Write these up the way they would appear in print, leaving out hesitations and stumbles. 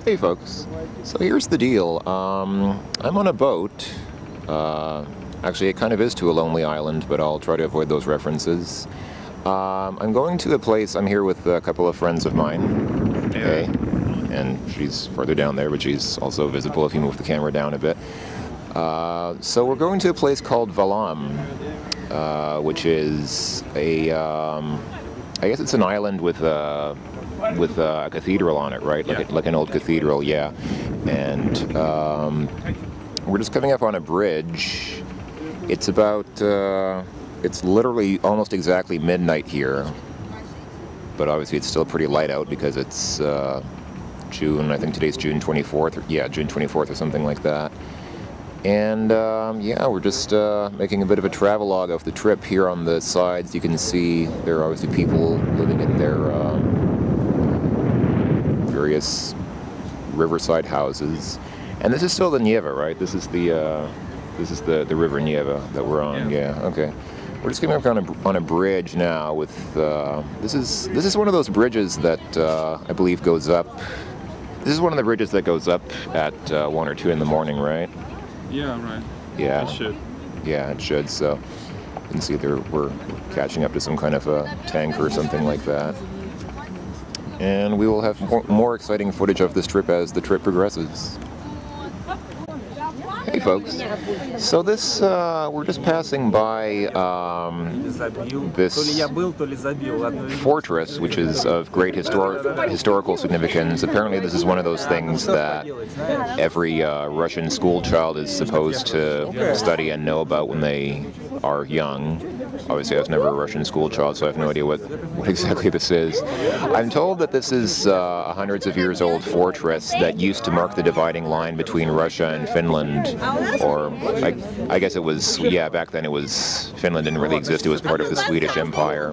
Hey folks, so here's the deal. I'm on a boat. Actually, it kind of is to a lonely island, but I'll try to avoid those references. I'm going to a place. I'm here with a couple of friends of mine. Hey, and she's further down there, but she's also visible if you move the camera down a bit. So we're going to a place called Valaam, which is a, I guess it's an island with a cathedral on it, right? Like an old cathedral, yeah. And we're just coming up on a bridge. It's about, it's literally almost exactly midnight here. But obviously it's still pretty light out because it's June, I think today's June 24th, yeah, June 24th or something like that. And yeah, we're just making a bit of a travelogue of the trip. Here on the sides you can see there are obviously people living in their various riverside houses. And this is still the Nieva, right? This is the river Nieva that we're on. Yeah, okay. We're just coming up on a bridge now with this is one of those bridges that I believe goes up. This is one of the bridges that goes up at 1 or 2 in the morning, right? Yeah, right. Yeah. It should. Yeah, it should. So you can see there we're catching up to some kind of a tanker or something like that. And we will have more exciting footage of this trip as the trip progresses. Hey folks, so this, we're just passing by this fortress, which is of great historical significance. Apparently this is one of those things that every Russian school child is supposed to study and know about when they are young. Obviously I was never a Russian school child, so I have no idea what exactly this is. I'm told that this is a hundreds of years old fortress that used to mark the dividing line between Russia and Finland. Or I guess it was, yeah, back then it was, Finland didn't really exist, it was part of the Swedish Empire.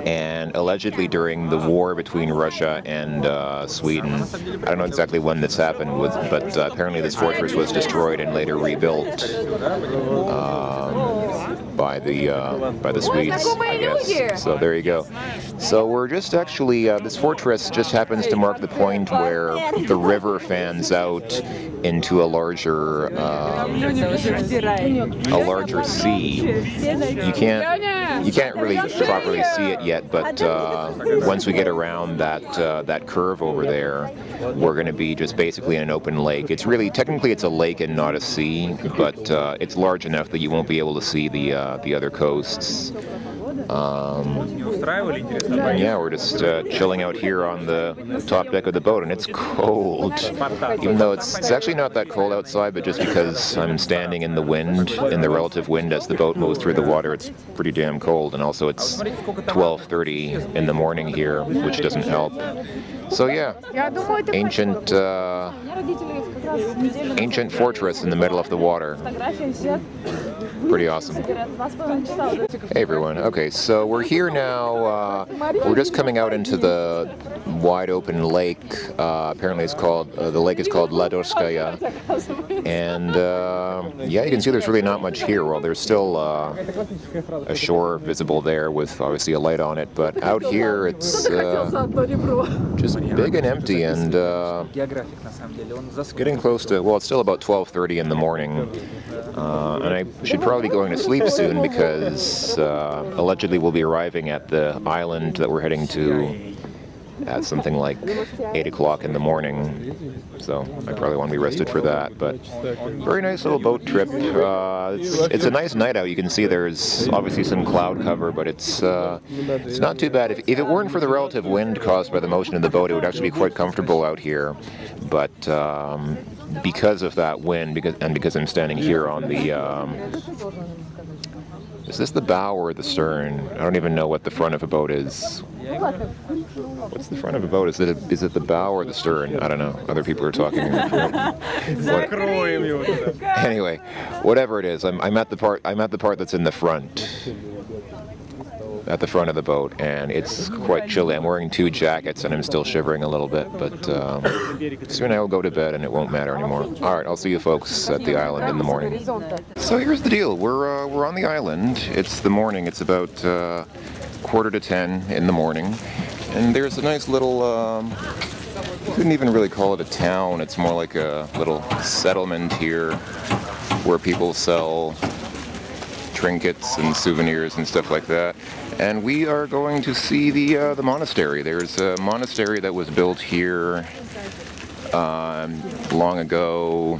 And allegedly during the war between Russia and Sweden, I don't know exactly when this happened, but apparently this fortress was destroyed and later rebuilt by the Swedes, I guess. So there you go. So we're just actually, this fortress just happens to mark the point where the river fans out into a larger sea. You can't really properly see it yet, but once we get around that curve over there, we're going to be just basically in an open lake. It's really, technically it's a lake and not a sea, but it's large enough that you won't be able to see the other coasts. Yeah, we're just chilling out here on the top deck of the boat, and it's cold. Even though it's actually not that cold outside, but just because I'm standing in the wind, in the relative wind as the boat moves through the water, it's pretty damn cold. And also it's 12:30 in the morning here, which doesn't help. So yeah, ancient fortress in the middle of the water. Pretty awesome. Hey everyone. Okay, so we're here now. We're just coming out into the wide open lake. Apparently it's called, the lake is called Ladorskaya. And yeah, you can see there's really not much here. Well, there's still a shore visible there with obviously a light on it, but out here it's just big and empty, and getting close to, well, it's still about 12:30 in the morning. And I should probably be going to sleep soon because allegedly we'll be arriving at the island that we're heading to at something like 8 o'clock in the morning. So I probably want to be rested for that. But very nice little boat trip. It's a nice night out. You can see there's obviously some cloud cover, but it's not too bad. If it weren't for the relative wind caused by the motion of the boat, it would actually be quite comfortable out here. But because of that wind, because I'm standing here on the, is this the bow or the stern? I don't even know what the front of a boat is. What's the front of a boat? Is it the bow or the stern? I don't know. Other people are talking. Anyway, whatever it is, I'm at the part that's in the front. At the front of the boat, and it's quite chilly. I'm wearing 2 jackets and I'm still shivering a little bit, but soon I will go to bed and it won't matter anymore. Alright, I'll see you folks at the island in the morning. So here's the deal. We're on the island. It's the morning. It's about 9:45 in the morning. And there's a nice little couldn't even really call it a town. It's more like a little settlement here where people sell trinkets and souvenirs and stuff like that. And we are going to see the monastery. There's a monastery that was built here long ago.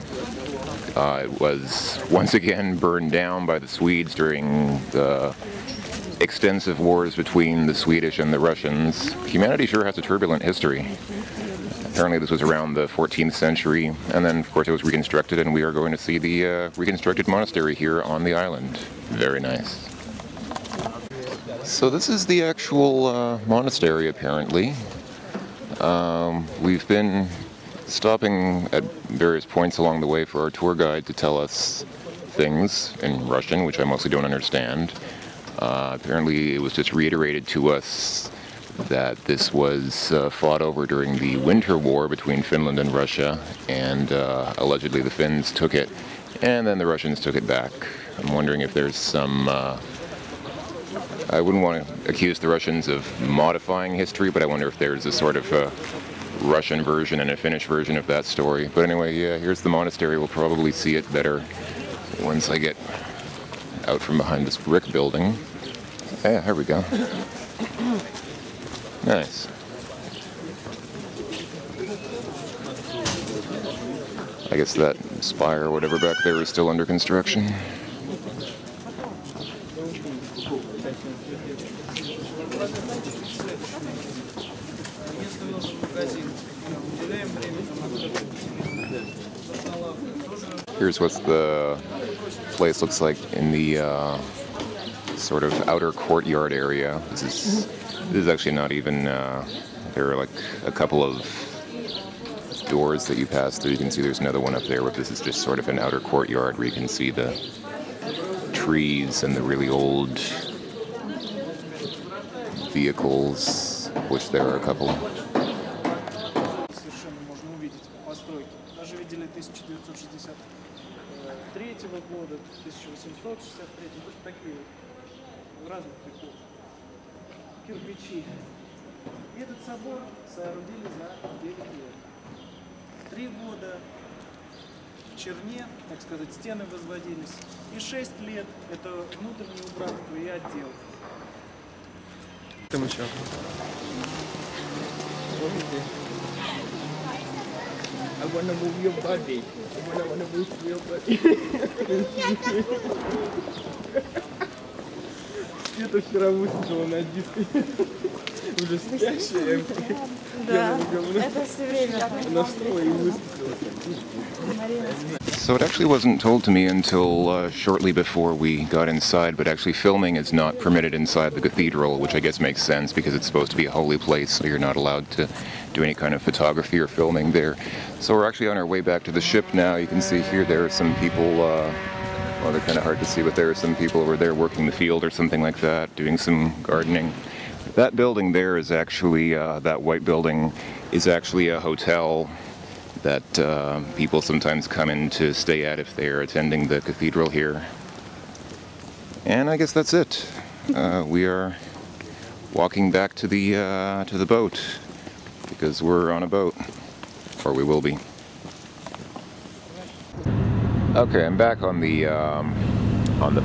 It was once again burned down by the Swedes during the extensive wars between the Swedish and the Russians. Humanity sure has a turbulent history. Apparently this was around the 14th century, and then of course it was reconstructed, and we are going to see the reconstructed monastery here on the island. Very nice. So this is the actual monastery, apparently. We've been stopping at various points along the way for our tour guide to tell us things in Russian, which I mostly don't understand. Apparently it was just reiterated to us that this was fought over during the Winter War between Finland and Russia, and allegedly the Finns took it, and then the Russians took it back. I'm wondering if there's some... I wouldn't want to accuse the Russians of modifying history, but I wonder if there's a sort of Russian version and a Finnish version of that story. But anyway, yeah, here's the monastery. We'll probably see it better once I get out from behind this brick building. Yeah, here we go. Nice. I guess that spire or whatever back there is still under construction. Here's what the place looks like in the sort of outer courtyard area. This is actually not even, there are like a couple of doors that you pass through. You can see there's another one up there, but this is just sort of an outer courtyard where you can see the trees and the really old vehicles, which there are a couple. Кирпичи. И этот собор соорудили за 9 лет. 3 года в черне, так сказать, стены возводились. И 6 лет это внутреннее убранство и отдел. Там еще. I wanna move your body. I wanna move your body. Это вчера выстрелило на диске. Уже спящая. Да, это все время. Настроила и выстрелила. So it actually wasn't told to me until shortly before we got inside, but actually filming is not permitted inside the cathedral, which I guess makes sense because it's supposed to be a holy place, so you're not allowed to do any kind of photography or filming there. So we're actually on our way back to the ship now. You can see here there are some people, well, they're kind of hard to see, but there are some people over there working the field or something like that, doing some gardening. That building there is actually, that white building is actually a hotel that people sometimes come in to stay at if they're attending the cathedral here. And I guess that's it. We are walking back to the boat because we're on a boat, or we will be. Okay, I'm back on the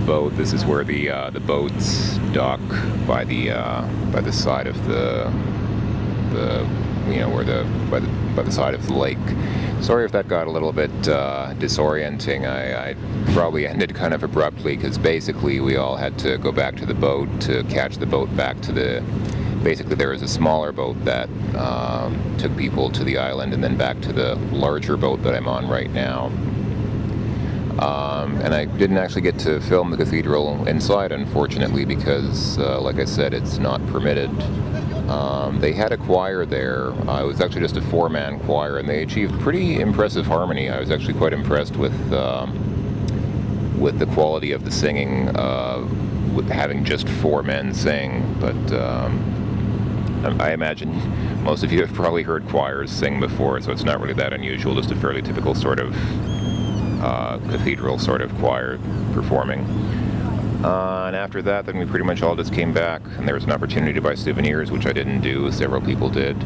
boat. This is where the boats dock by the side of the you know, where by the side of the lake. Sorry if that got a little bit disorienting. I probably ended kind of abruptly because basically we all had to go back to the boat to catch the boat back to the. Basically, there was a smaller boat that took people to the island and then back to the larger boat that I'm on right now. And I didn't actually get to film the cathedral inside, unfortunately, because, like I said, it's not permitted. They had a choir there. It was actually just a 4-man choir, and they achieved pretty impressive harmony. I was actually quite impressed with the quality of the singing, with having just 4 men sing. But I imagine most of you have probably heard choirs sing before, so it's not really that unusual. Just a fairly typical sort of cathedral sort of choir performing. And after that, then we pretty much all just came back, and there was an opportunity to buy souvenirs, which I didn't do. Several people did.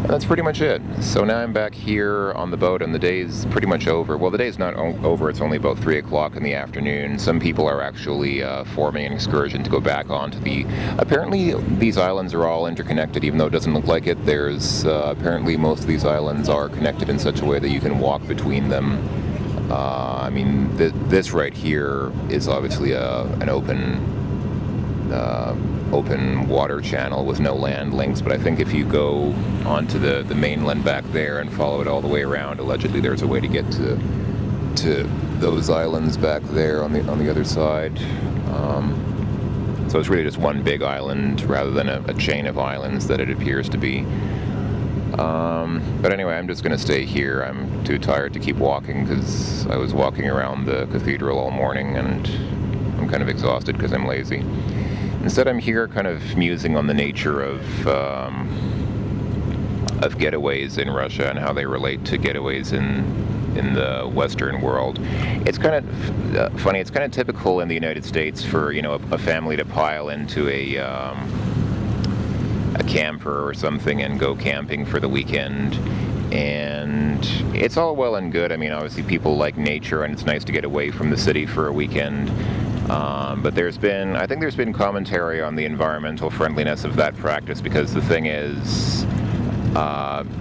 And that's pretty much it. So now I'm back here on the boat and the day's pretty much over. Well, the day's not over, it's only about 3 o'clock in the afternoon. Some people are actually forming an excursion to go back onto the... Apparently these islands are all interconnected, even though it doesn't look like it. There's apparently most of these islands are connected in such a way that you can walk between them. I mean, this right here is obviously an open water channel with no land links, but I think if you go onto the mainland back there and follow it all the way around, allegedly there's a way to get to those islands back there on the other side. So it's really just one big island rather than a chain of islands that it appears to be. But anyway, I'm just going to stay here. I'm too tired to keep walking because I was walking around the cathedral all morning and I'm kind of exhausted because I'm lazy. Instead, I'm here kind of musing on the nature of getaways in Russia and how they relate to getaways in the Western world. It's kind of funny. It's kind of typical in the United States for, you know, a family to pile into a camper or something and go camping for the weekend. And it's all well and good. I mean, obviously people like nature and it's nice to get away from the city for a weekend. But I think there's been commentary on the environmental friendliness of that practice, because the thing is,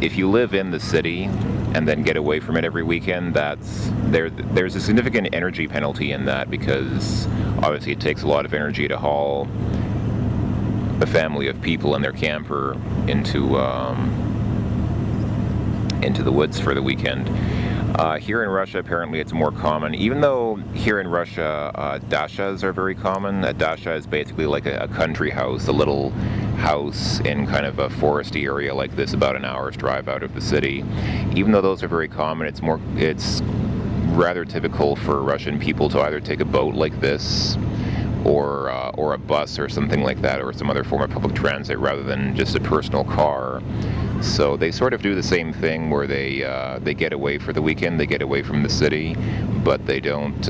if you live in the city and then get away from it every weekend, there's a significant energy penalty in that, because obviously it takes a lot of energy to haul a family of people in their camper into the woods for the weekend. Here in Russia, apparently it's more common, even though here in Russia, dachas are very common. A dacha is basically like a country house, a little house in kind of a foresty area like this, about an hour's drive out of the city. Even though those are very common, it's rather typical for Russian people to either take a boat like this or a bus or something like that, or some other form of public transit rather than just a personal car. So they sort of do the same thing where they get away for the weekend, they get away from the city, but they don't,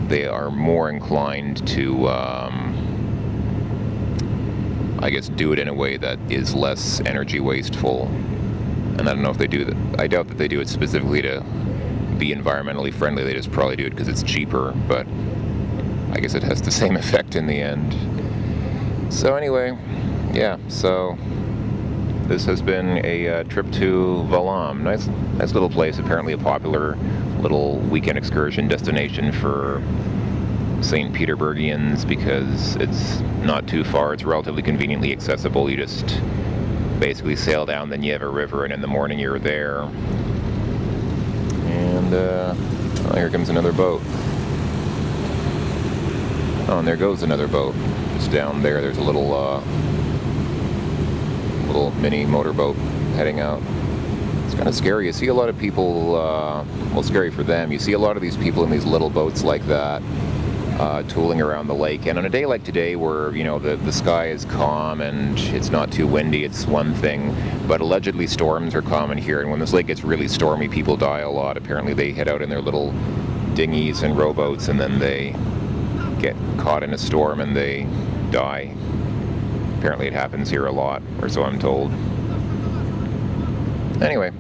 they are more inclined to, I guess, do it in a way that is less energy wasteful. And I don't know if they do that. I doubt that they do it specifically to be environmentally friendly. They just probably do it because it's cheaper, but I guess it has the same effect in the end. So anyway, yeah, so this has been a trip to Valaam. Nice little place, apparently a popular little weekend excursion destination for Saint Petersburgians, because it's not too far, it's relatively conveniently accessible. You just basically sail down the Neva River and in the morning you're there. And oh, here comes another boat. Oh, and there goes another boat. It's down there. There's a little mini motorboat heading out. It's kind of scary. You see a lot of people, well, scary for them. You see a lot of these people in these little boats like that, tooling around the lake. And on a day like today where, you know, the sky is calm and it's not too windy, it's one thing. But allegedly storms are common here. And when this lake gets really stormy, people die a lot. Apparently they head out in their little dinghies and rowboats and then they get caught in a storm and they die. Apparently it happens here a lot, or so I'm told. Anyway,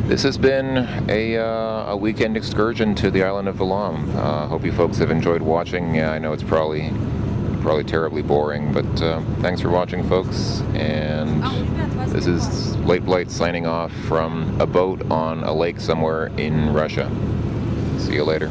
this has been a weekend excursion to the island of Valaam. Hope you folks have enjoyed watching. Yeah, I know it's probably terribly boring, but thanks for watching, folks. And this is Late Blight signing off from a boat on a lake somewhere in Russia. See you later.